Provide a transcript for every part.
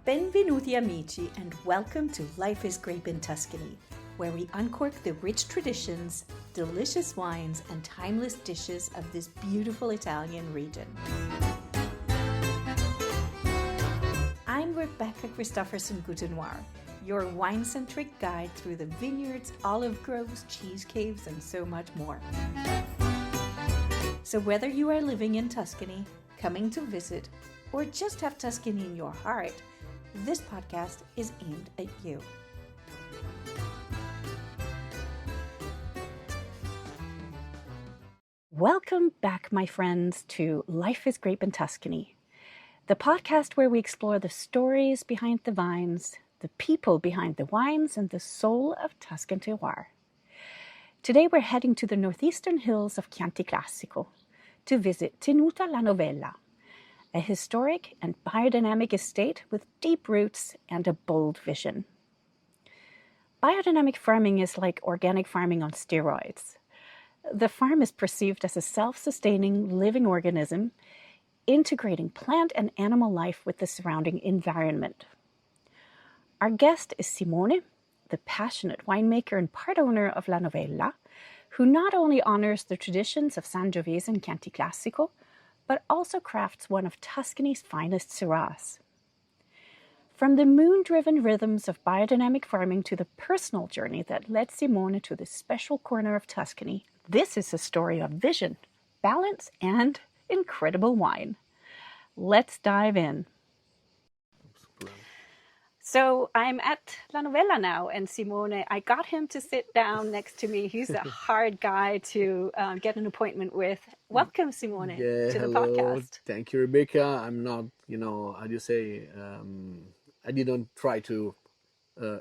Benvenuti amici and welcome to Life is Grape in Tuscany, where we uncork the rich traditions, delicious wines, and timeless dishes of this beautiful Italian region. I'm Rebecca Christofferson-Gutenoir, your wine-centric guide through the vineyards, olive groves, cheese caves, and so much more. So whether you are living in Tuscany, coming to visit, or just have Tuscany in your heart, this podcast is aimed at you. Welcome back, my friends, to Life is Grape in Tuscany, the podcast where we explore the stories behind the vines, the people behind the wines, and the soul of Tuscan terroir. Today we're heading to the northeastern hills of Chianti Classico to visit Tenuta La Novella, a historic and biodynamic estate with deep roots and a bold vision. Biodynamic farming is like organic farming on steroids. The farm is perceived as a self-sustaining living organism, integrating plant and animal life with the surrounding environment. Our guest is Simone, the passionate winemaker and part owner of La Novella, who not only honors the traditions of Sangiovese and Chianti Classico, but also crafts one of Tuscany's finest Syrahs. From the moon-driven rhythms of biodynamic farming to the personal journey that led Simone to this special corner of Tuscany, this is a story of vision, balance, and incredible wine. Let's dive in. So I'm at La Novella now, and Simone, I got him to sit down next to me. He's a hard guy to get an appointment with. Welcome, Simone, to the podcast. Thank you, Rebecca. I'm not, how do you say, I didn't try to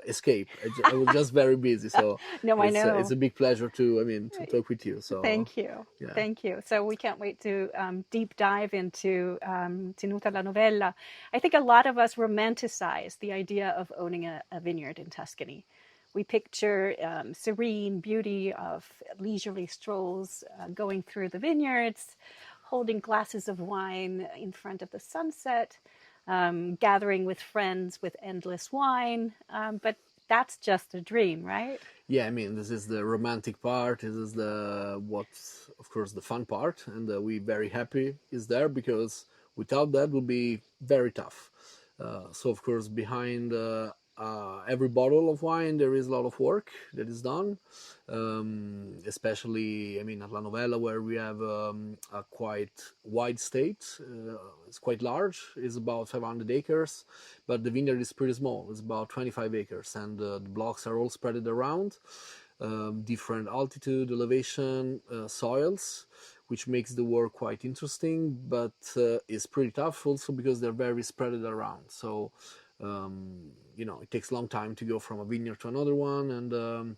escape. I was just very busy. So no, I know. It's a big pleasure to talk with you. So Thank you. Yeah. Thank you. So we can't wait to deep dive into Tenuta La Novella. I think a lot of us romanticize the idea of owning a vineyard in Tuscany. We picture serene beauty of leisurely strolls going through the vineyards, holding glasses of wine in front of the sunset, gathering with friends with endless wine. But that's just a dream, right? Yeah, this is the romantic part. This is of course, the fun part. And we're very happy is there because without that would be very tough. So, of course, behind every bottle of wine, there is a lot of work that is done, especially, at La Novella, where we have a quite wide estate. It's quite large. It's about 500 acres, but the vineyard is pretty small. It's about 25 acres, and the blocks are all spread around, different altitude, elevation, soils, which makes the work quite interesting, but it's pretty tough also because they're very spread around. So, it takes a long time to go from a vineyard to another one, and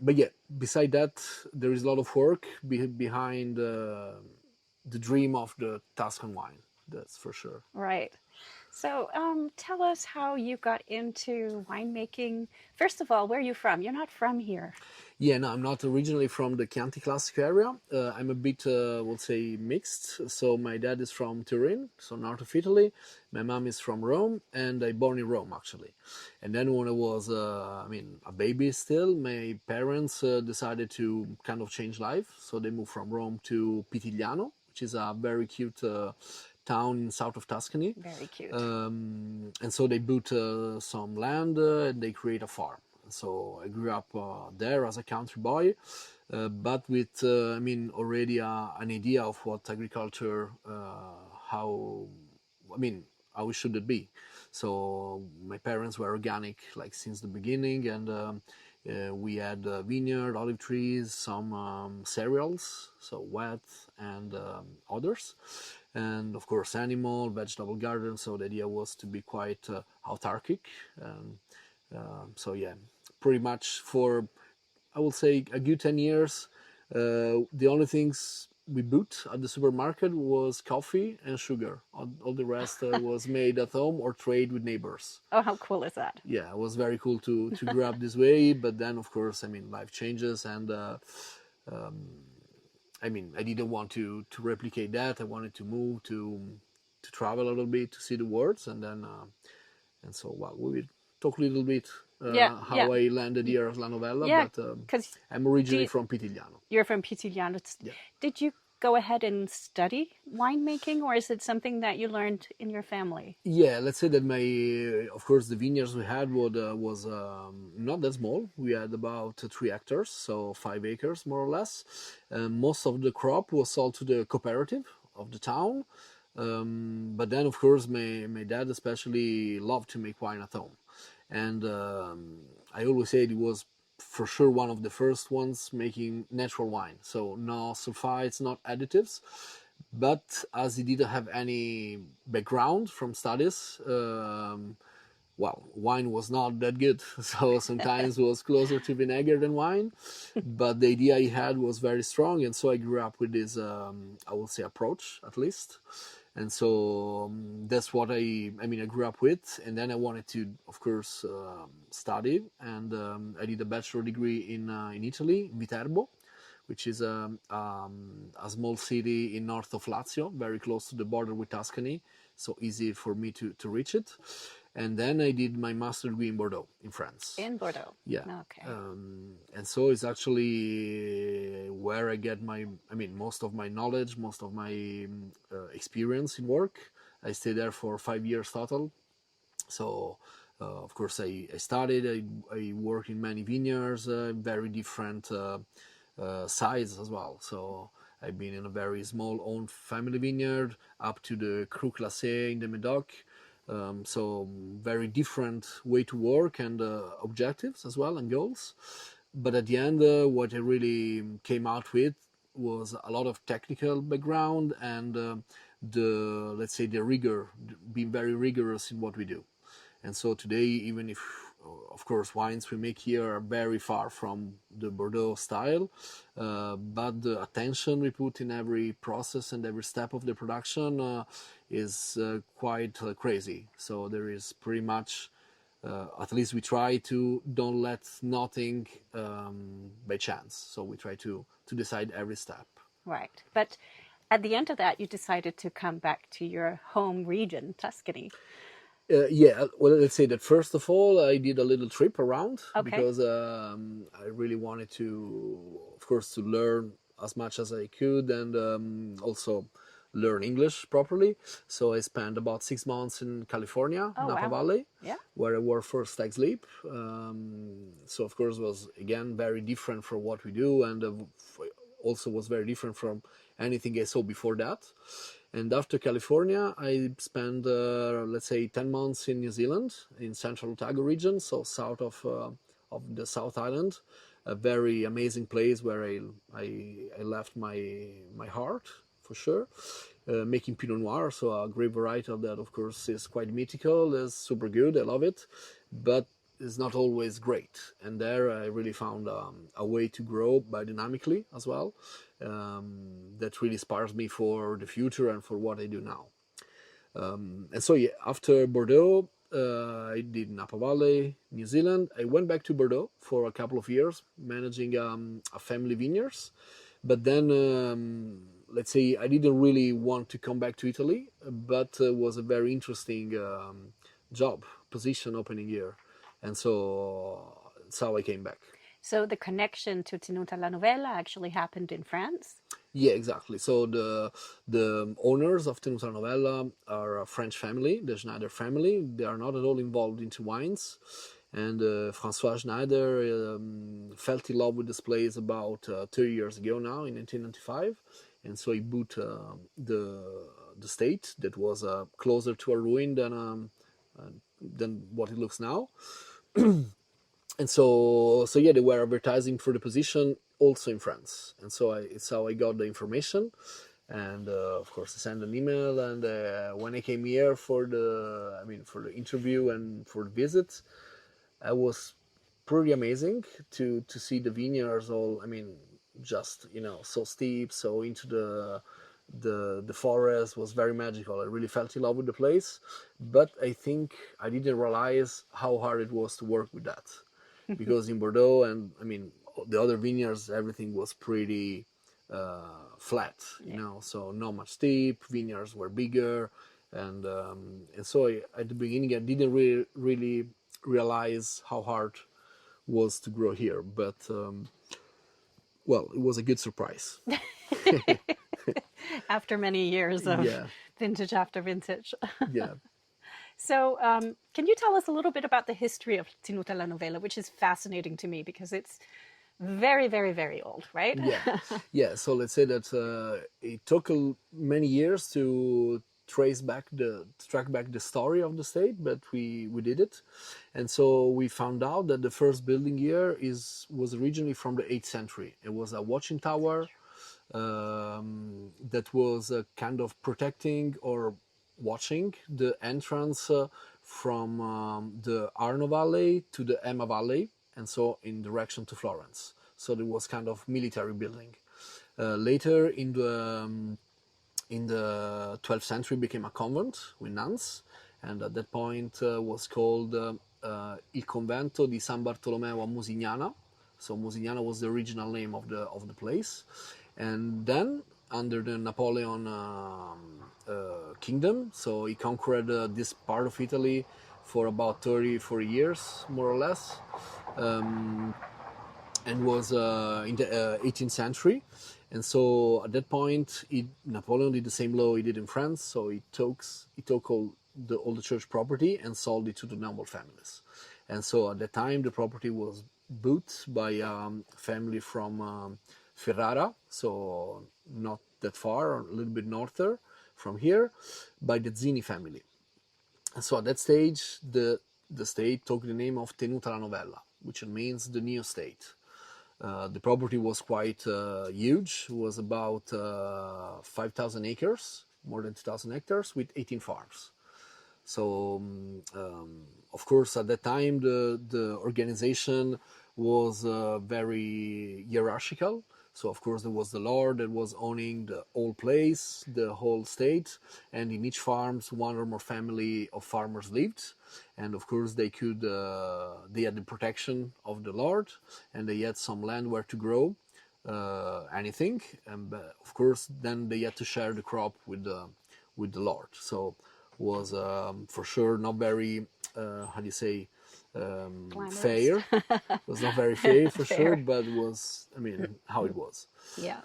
but yeah, beside that, there is a lot of work behind the dream of the Tuscan wine. That's for sure. Right. So tell us how you got into winemaking. First of all, where are you from? You're not from here. Yeah, no, I'm not originally from the Chianti Classico area. I'm a bit, we'll say, mixed. So my dad is from Turin, so north of Italy. My mom is from Rome, and I born in Rome, actually. And then when I was, a baby still, my parents decided to kind of change life. So they moved from Rome to Pitigliano, which is a very cute town in south of Tuscany. Very cute. And so they bought some land and they create a farm. So I grew up there as a country boy, but with already an idea of what agriculture, how it should be. So my parents were organic since the beginning, and we had vineyard, olive trees, some cereals, so wheat and others. And of course, animal, vegetable garden. So the idea was to be quite autarkic. So yeah, pretty much for, I will say, a good 10 years, the only things we bought at the supermarket was coffee and sugar. All the rest was made at home or trade with neighbors. Oh, how cool is that? Yeah, it was very cool to grow up this way. But then, of course, life changes, and I didn't want to replicate that. I wanted to move to travel a little bit, to see the worlds, and then and so well, we will talk a little bit how I landed here at La Novella. Yeah, but because I'm originally from Pitigliano. you're from Pitigliano. Yeah. Did you go ahead and study winemaking, or is it something that you learned in your family? Yeah, let's say that of course, the vineyards we had was not that small. We had about 3 hectares, so 5 acres more or less. Most of the crop was sold to the cooperative of the town. But then, of course, my dad especially loved to make wine at home. And I always say it was for sure one of the first ones making natural wine. So no sulfites, not additives. But as he didn't have any background from studies, well, wine was not that good. So sometimes it was closer to vinegar than wine. But the idea he had was very strong. And so I grew up with this, I will say, approach at least. And so that's what I grew up with. And then I wanted to, of course, study. And I did a bachelor degree in Italy, in Viterbo, which is a small city in north of Lazio, very close to the border with Tuscany, so easy for me to reach it. And then I did my master degree in Bordeaux, in France. In Bordeaux? Yeah. Okay. And so it's actually where I get most of my knowledge, most of my experience in work. I stayed there for 5 years total. So, of course, I studied, I worked in many vineyards, very different size as well. So I've been in a very small owned family vineyard up to the Cru Classé in the Médoc. So very different way to work and objectives as well and goals. But at the end, what I really came out with was a lot of technical background and let's say the rigor, being very rigorous in what we do. And so today, even if of course wines we make here are very far from the Bordeaux style, but the attention we put in every process and every step of the production is quite crazy. So there is pretty much, at least we try to don't let nothing by chance. So we try to decide every step. Right. But at the end of that, you decided to come back to your home region, Tuscany. Yeah, well, let's say that first of all, I did a little trip around because I really wanted to, of course, to learn as much as I could and also learn English properly. So I spent about 6 months in California, Napa Valley, where I worked for Stag Sleep. So of course, was again very different from what we do, and also was very different from anything I saw before that. And after California, I spent, let's say, 10 months in New Zealand, in Central Otago region, so south of the South Island, a very amazing place where I left my heart, for sure, making Pinot Noir, so a grape varietal that, of course, is quite mythical, is super good, I love it, but it's not always great. And there I really found a way to grow biodynamically as well. That really inspires me for the future and for what I do now. And so, yeah, after Bordeaux, I did Napa Valley, New Zealand. I went back to Bordeaux for a couple of years, managing a family vineyards. But then, let's say, I didn't really want to come back to Italy, but it was a very interesting position opening here. And so that's how I came back. So the connection to Tenuta La Novella actually happened in France? Yeah, exactly. So the owners of Tenuta La Novella are a French family, the Schneider family. They are not at all involved into wines. And François Schneider fell in love with this place about 30 years ago now, in 1995. And so he bought the estate that was closer to a ruin than what it looks now. And so yeah, they were advertising for the position also in France. And so it's how I got the information. And of course, I sent an email. And when I came here for the interview and for the visit, it was pretty amazing to see the vineyards all, just, so steep, so into the forest was very magical. I really felt in love with the place. But I think I didn't realize how hard it was to work with that. Because in Bordeaux and the other vineyards, everything was pretty flat, so not much steep. Vineyards were bigger, And so at the beginning I didn't really realize how hard was to grow here, but well, it was a good surprise. After many years of Yeah, vintage after vintage. yeah, So, can you tell us a little bit about the history of Tenuta La Novella, which is fascinating to me because it's very, very, very old, right? yeah, yeah. So let's say that it took many years to track back the story of the state, but we did it, and so we found out that the first building here was originally from the 8th century. It was a watching tower that was kind of protecting or watching the entrance from the Arno Valley to the Emma Valley, and so in direction to Florence. So it was kind of military building. Later in the 12th century became a convent with nuns, and at that point was called Il Convento di San Bartolomeo a Musignana. So Musignana was the original name of the place. And then under the Napoleon kingdom, so he conquered this part of Italy for about 40 years, more or less, and was in the 18th century. And so at that point, Napoleon did the same law he did in France. So he took all the church property and sold it to the noble families. And so at that time, the property was bought by a family from Ferrara, so not that far, a little bit norther from here, by the Zini family. And so at that stage, the state took the name of Tenuta La Novella, which means the new state. The property was quite huge. It was about 5,000 acres, more than 2,000 hectares, with 18 farms. So, of course, at that time, the organization was very hierarchical. So, of course, there was the lord that was owning the whole place, the whole state, and in each farms, one or more family of farmers lived. And of course, they had the protection of the lord, and they had some land where to grow anything. And of course, then they had to share the crop with the lord. So, was for sure not very, how do you say, fair. It was not very fair for Fair. sure, but it was, how it was. Yeah.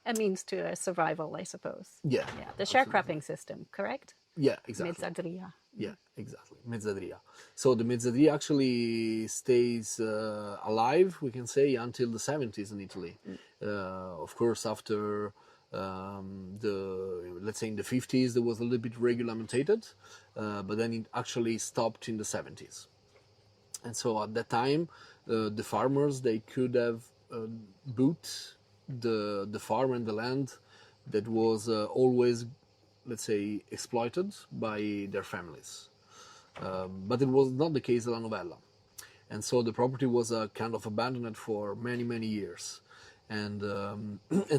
A means to survival, I suppose. Yeah. Yeah. The sharecropping system, correct? Yeah, exactly. Mezzadria. Yeah, exactly. Mezzadria. So the mezzadria actually stays alive, we can say, until the 70s in Italy. Of course, after let's say in the 50s, there was a little bit regulated, but then it actually stopped in the 70s. And so at that time, the farmers, they could have bought the farm and the land that was always, let's say, exploited by their families. But it was not the case in La Novella. And so the property was kind of abandoned for many, many years. And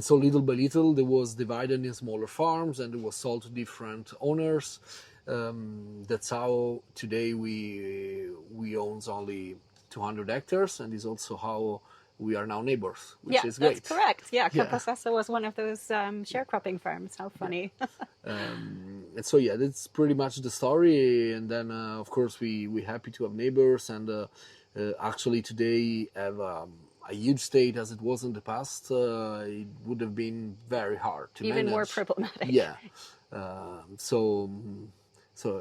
so little by little, it was divided in smaller farms and it was sold to different owners. That's how today we own only 200 hectares, and is also how we are now neighbors, which is great. That's correct. Yeah, Yeah. Caposesso was one of those sharecropping farms. How funny. And so yeah, that's pretty much the story. And then of course we're happy to have neighbors, and actually today have a huge state as it was in the past. It would have been very hard to manage. Even more problematic. Yeah. So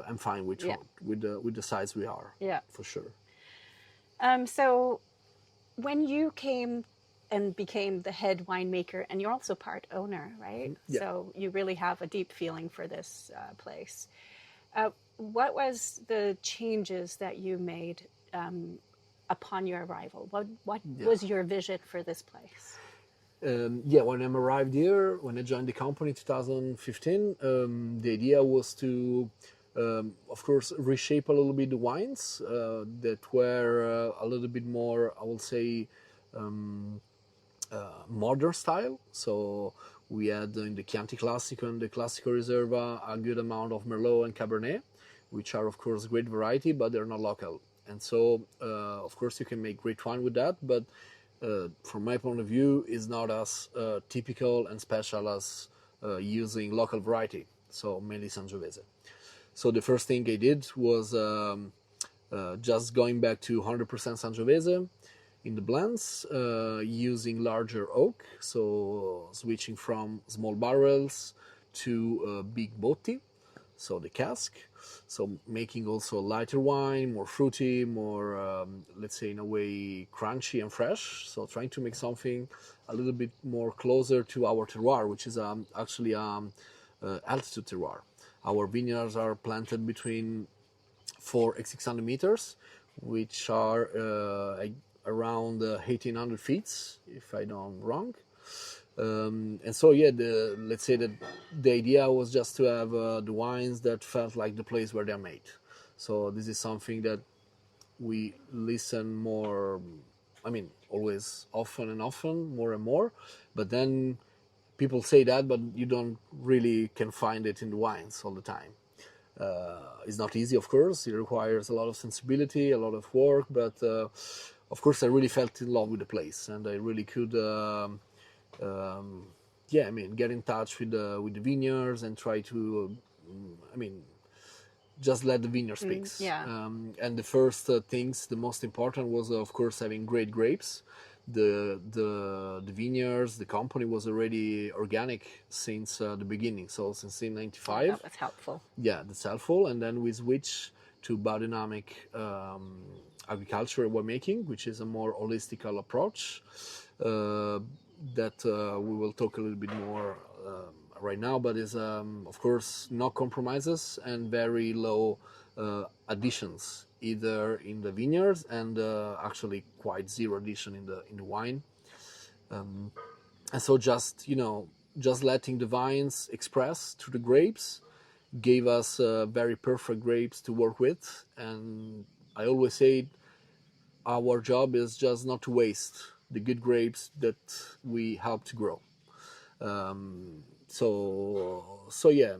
I'm fine with the size we are. Yeah. For sure. So when you came and became the head winemaker, and you're also part owner, right? Yeah. So you really have a deep feeling for this place. What was the changes that you made upon your arrival? What was your vision for this place? When I arrived here, when I joined the company in 2015, the idea was to, of course, reshape a little bit the wines that were a little bit more, I would say, modern style. So we had in the Chianti Classico and the Classico Reserva a good amount of Merlot and Cabernet, which are of course great variety, but they're not local. And so, of course, you can make great wine with that, but from my point of view, is not as typical and special as using local variety, so mainly Sangiovese. So the first thing I did was just going back to 100% Sangiovese in the blends, using larger oak, so switching from small barrels to big botti, so the cask. So making also a lighter wine, more fruity, more, let's say in a way, crunchy and fresh. So trying to make something a little bit more closer to our terroir, which is actually altitude terroir. Our vineyards are planted between 4 and 600 meters, which are around 1,800 feet, if I don't wrong. And so, yeah, let's say that the idea was just to have the wines that felt like the place where they're made. So this is something that we listen more, I mean, always often and often, more and more. But then people say that, but you don't really can find it in the wines all the time. It's not easy, of course. It requires a lot of sensibility, a lot of work, but of course I really felt in love with the place, and I really could yeah, I mean, get in touch with the vineyards and try to, I mean, just let the vineyard speak. Yeah. And the first things, the most important was, of course, having great grapes. The vineyards, the company was already organic since the beginning, so since 1995. That was helpful. Yeah, that's helpful. And then we switch to biodynamic agriculture and winemaking, which is a more holistical approach. That we will talk a little bit more right now, but is of course no compromises and very low additions, either in the vineyards and actually quite zero addition in the wine. And so just just letting the vines express through the grapes gave us very perfect grapes to work with. And I always say our job is just not to waste the good grapes that we help to grow. So yeah,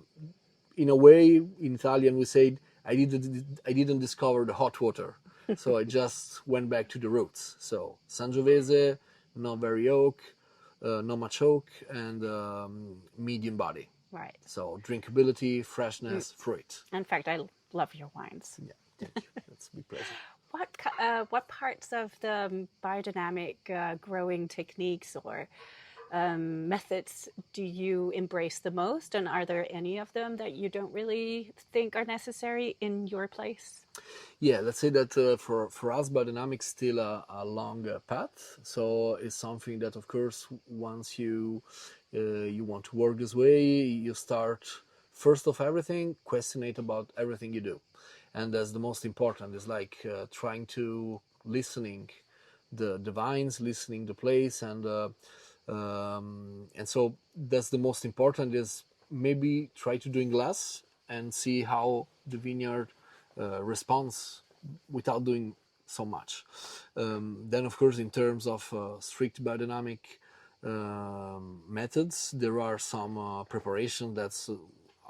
in a way, in Italian we said I didn't discover the hot water, so I just went back to the roots. So Sangiovese, not very oak, not much oak, and medium body. Right. So drinkability, freshness, fruit. In fact, I love your wines. Yeah, thank you. That's a big pleasure. What parts of the biodynamic growing techniques or methods do you embrace the most, and are there any of them that you don't really think are necessary in your place? Yeah, let's say that for us, biodynamics still a long path. So it's something that, of course, once you want to work this way, you start first of everything, questionate about everything you do, and that's the most important. Is like trying to listening the vines, listening the place, and so that's the most important. Is maybe try to doing less and see how the vineyard responds without doing so much. Then, of course, in terms of strict biodynamic methods, there are some preparation that's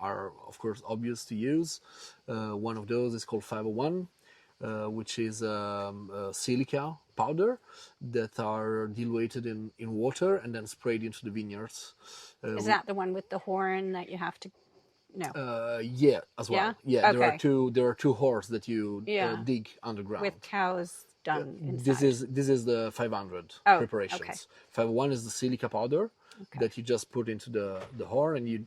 are, of course, obvious to use. One of those is called 501, which is silica powder that are diluted in water and then sprayed into the vineyards. Is that the one with the horn that you have to? No. Yeah, as well. Yeah, Okay. there are two holes that you dig underground With cows done inside. This is the 500 preparations. Okay. 501 is the silica powder that you just put into the horn and you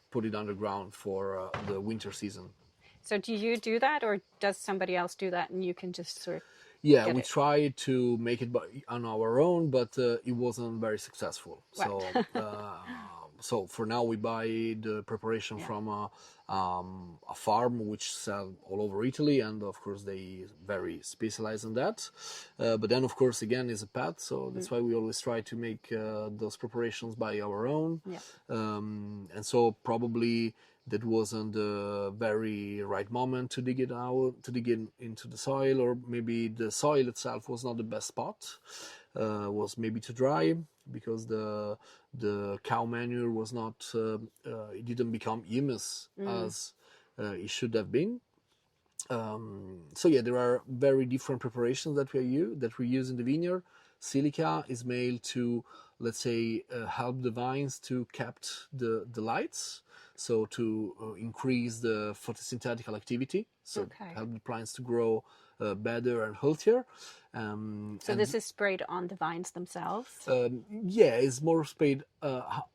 put it underground for the winter season. So do you do that, or does somebody else do that, and you can just sort of? Yeah, we tried to make it on our own, but it wasn't very successful. So, so for now we buy the preparation from a farm which sell all over Italy, and of course they very specialize in that. But then, of course, again, is a path, so that's why we always try to make those preparations by our own. Yeah. And so probably that wasn't the very right moment to dig it out, to dig into the soil, or maybe the soil itself was not the best spot. Was maybe too dry because the cow manure was not, it didn't become humus as it should have been. So yeah, there are very different preparations that we use in the vineyard. Silica is made to let's say, help the vines to kept the lights, so to increase the photosynthetic activity, so help the plants to grow better and healthier. So this is sprayed on the vines themselves? Yeah, it's more sprayed up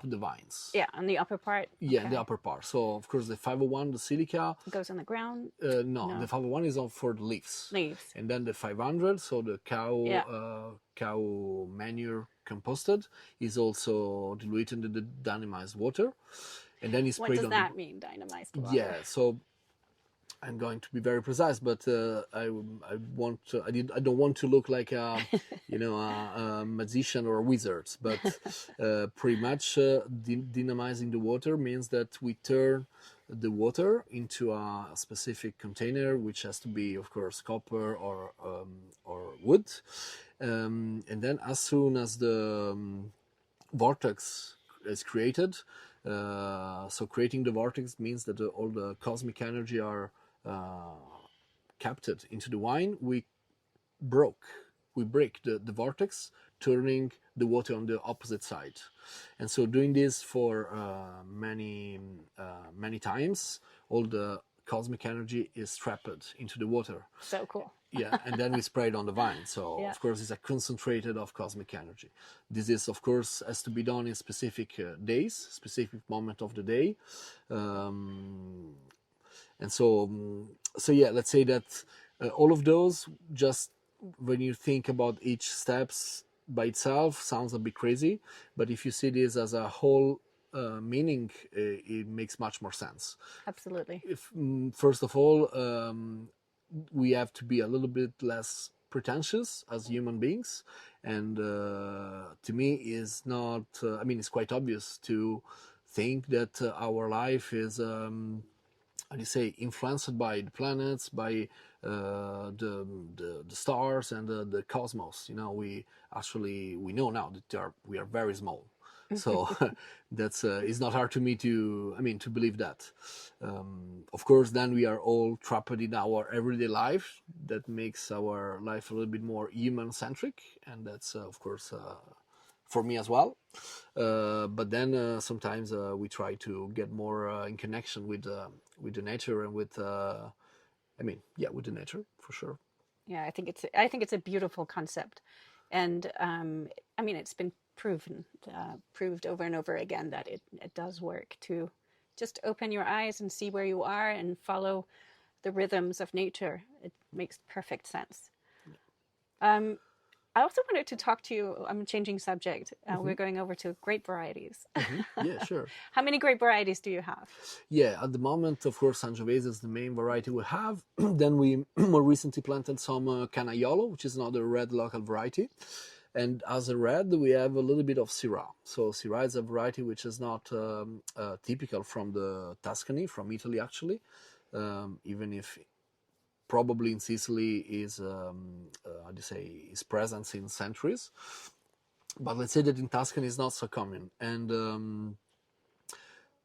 the vines. Yeah, on the upper part? Yeah, the upper part. So, of course, the 501, the silica... It goes on the ground? No, the 501 is on for the leaves. Leaves. And then the 500, so the cow manure composted, is also diluted in the dynamized water. And then it's sprayed on... What does that mean, dynamized water? Yeah, so... I'm going to be very precise, but I don't want to look like a a magician or a wizard. But pretty much dynamizing the water means that we turn the water into a specific container, which has to be, of course, copper or wood, and then as soon as the vortex is created, so creating the vortex means that all the cosmic energy are captured into the wine. We break the vortex, turning the water on the opposite side. And so doing this for many times, all the cosmic energy is trapped into the water. So cool. Yeah, and then we spray it on the vine. So, of course, it's a concentrated of cosmic energy. This is, of course, has to be done in specific days, specific moment of the day. And so yeah, let's say that all of those, just when you think about each steps by itself, sounds a bit crazy. But if you see this as a whole meaning, it makes much more sense. Absolutely. First of all, we have to be a little bit less pretentious as human beings. And to me, is not, it's quite obvious to think that our life is... how do you say, influenced by the planets, by the stars and the cosmos. We know now that we are very small. So that's it's not hard to me to believe that. Of course, then we are all trapped in our everyday life. That makes our life a little bit more human-centric, and that's of course for me as well. But then sometimes we try to get more in connection with the nature and with with the nature, for sure. Yeah, I think it's a beautiful concept, and it's been proved over and over again that it does work to just open your eyes and see where you are and follow the rhythms of nature. It makes perfect sense. I also wanted to talk to you, I'm changing subject. We're going over to grape varieties. Yeah, sure. How many grape varieties do you have? Yeah, at the moment, of course, Sangiovese is the main variety we have. Then we more recently planted some Canaiolo, which is another red local variety. And as a red, we have a little bit of Syrah. So Syrah is a variety which is not typical from the Tuscany, from Italy, actually, even if... probably in Sicily is is present in centuries, but let's say that in Tuscany is not so common. And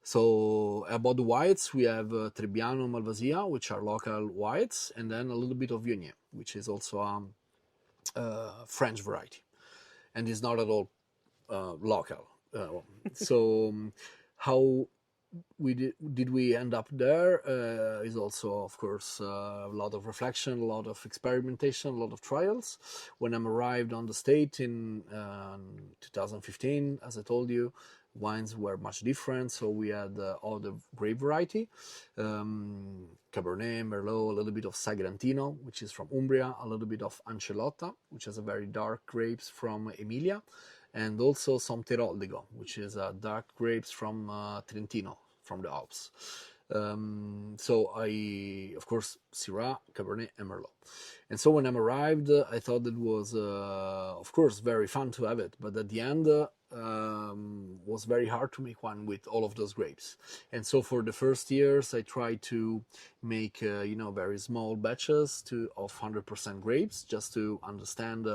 so about the whites, we have Trebbiano, Malvasia, which are local whites, and then a little bit of Viognier, which is also a French variety, and is not at all local. So how did we end up there is also, of course, a lot of reflection, a lot of experimentation, a lot of trials. When I arrived on the state in 2015, as I told you, wines were much different. So we had all the grape variety, Cabernet, Merlot, a little bit of Sagrantino, which is from Umbria, a little bit of Ancelotta, which is a very dark grapes from Emilia, and also some Teroldego, which is dark grapes from Trentino, from the Alps. So of course, Syrah, Cabernet, and Merlot. And so when I arrived, I thought it was, of course, very fun to have it. But at the end, was very hard to make one with all of those grapes. And so for the first years, I tried to make, very small batches of 100% grapes, just to understand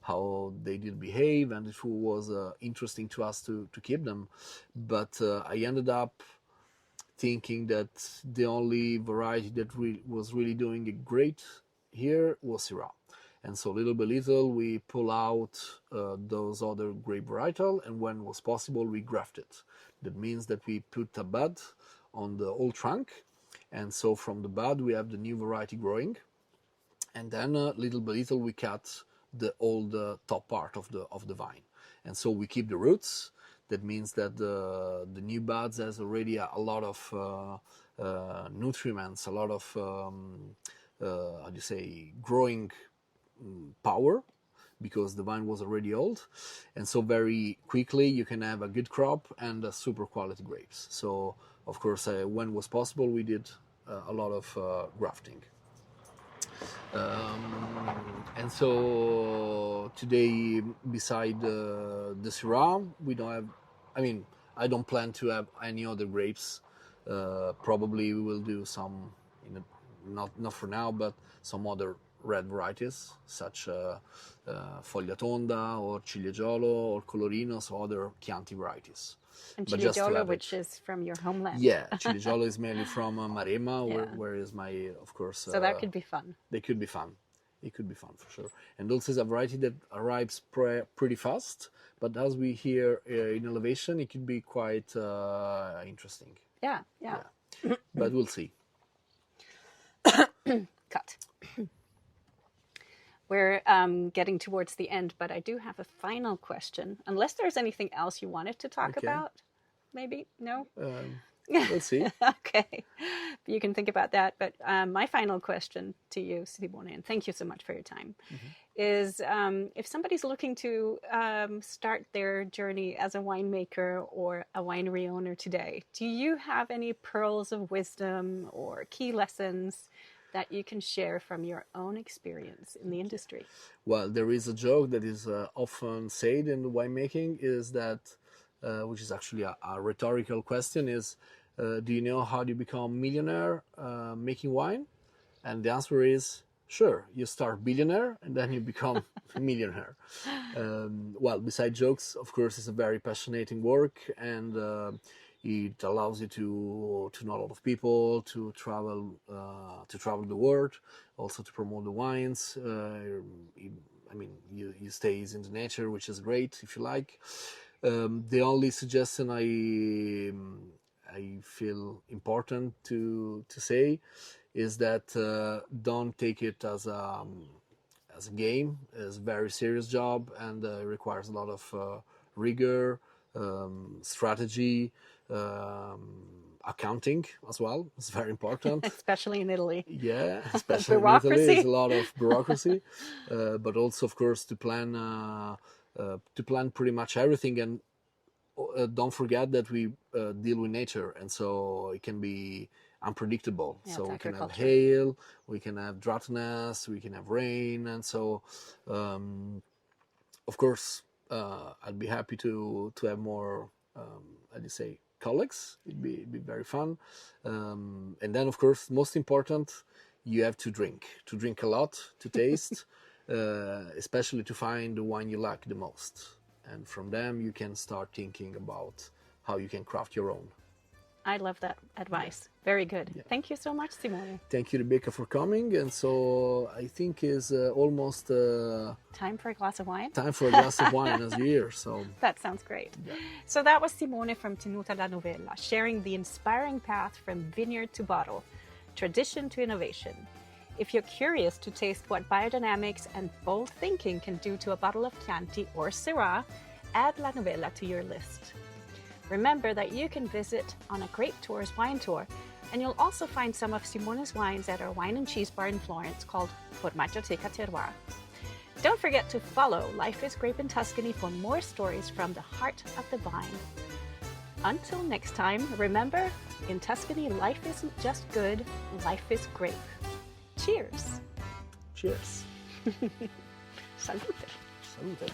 how they did behave and if it was interesting to us to keep them. But I ended up thinking that the only variety that was really doing it great here was Syrah. And so little by little, we pull out those other grape varietal, and when was possible, we graft it. That means that we put a bud on the old trunk, and so from the bud we have the new variety growing, and then little by little we cut the old top part of the vine, and so we keep the roots. That means that the new buds has already a lot of nutriments, a lot of how do you say, growing power, because the vine was already old, and so very quickly you can have a good crop and super quality grapes. So of course, when was possible, we did a lot of grafting. And so today, beside the Syrah, we don't have, I mean, I don't plan to have any other grapes. Probably we will do some, not for now, but some other red varieties, such Foglia Tonda or Ciliegolo or Colorino, so other Chianti varieties. And Ciliegolo, which is from your homeland. Yeah, Ciliegolo is mainly from Maremma, Yeah. where is my, of course. So that could be fun. They could be fun. It could be fun for sure. And also is a variety that arrives pretty fast, but as we hear in elevation, it could be quite interesting. Yeah. But we'll see. Cut. We're getting towards the end, but I do have a final question. Unless there's anything else you wanted to talk about, maybe? No? We'll see. Okay. You can think about that. But my final question to you, Simone, and thank you so much for your time, is if somebody's looking to start their journey as a winemaker or a winery owner today, do you have any pearls of wisdom or key lessons that you can share from your own experience in the industry? Well, there is a joke that is often said in the winemaking, is that, which is actually a rhetorical question, is, do you know how you become a millionaire making wine? And the answer is, sure, you start billionaire and then you become a millionaire. Well, besides jokes, of course, it's a very passionate work, and it allows you to know a lot of people, to travel the world, also to promote the wines. I mean, you stay in the nature, which is great if you like. The only suggestion I feel important to say is that don't take it as a game. It's a very serious job, and requires a lot of rigor, strategy, accounting as well. It's very important. Especially in Italy. Yeah, especially in Italy, there's a lot of bureaucracy, but also, of course, to plan pretty much everything. And don't forget that we deal with nature, and so it can be unpredictable. Yeah, so we can have agriculture. hail, we can have droughtness, we can have rain, and so of course I'd be happy to have more how do you say, colleagues. It'd be very fun. And then, of course, most important, you have to drink a lot, to taste, especially to find the wine you like the most. And from them, you can start thinking about how you can craft your own. I love that advice. Very good. Yeah. Thank you so much, Simone. Thank you, Rebecca, for coming. And so I think is almost Time for a glass of wine? time for a glass of wine as you hear. So That sounds great. Yeah. So that was Simone from Tenuta La Novella, sharing the inspiring path from vineyard to bottle, tradition to innovation. If you're curious to taste what biodynamics and bold thinking can do to a bottle of Chianti or Syrah, add La Novella to your list. Remember that you can visit on a Grape Tours wine tour, and you'll also find some of Simone's wines at our wine and cheese bar in Florence called Formaggioteca Terroir. Don't forget to follow Life is Grape in Tuscany for more stories from the heart of the vine. Until next time, remember, in Tuscany, life isn't just good, life is grape. Cheers! cheers. Salute! Salute.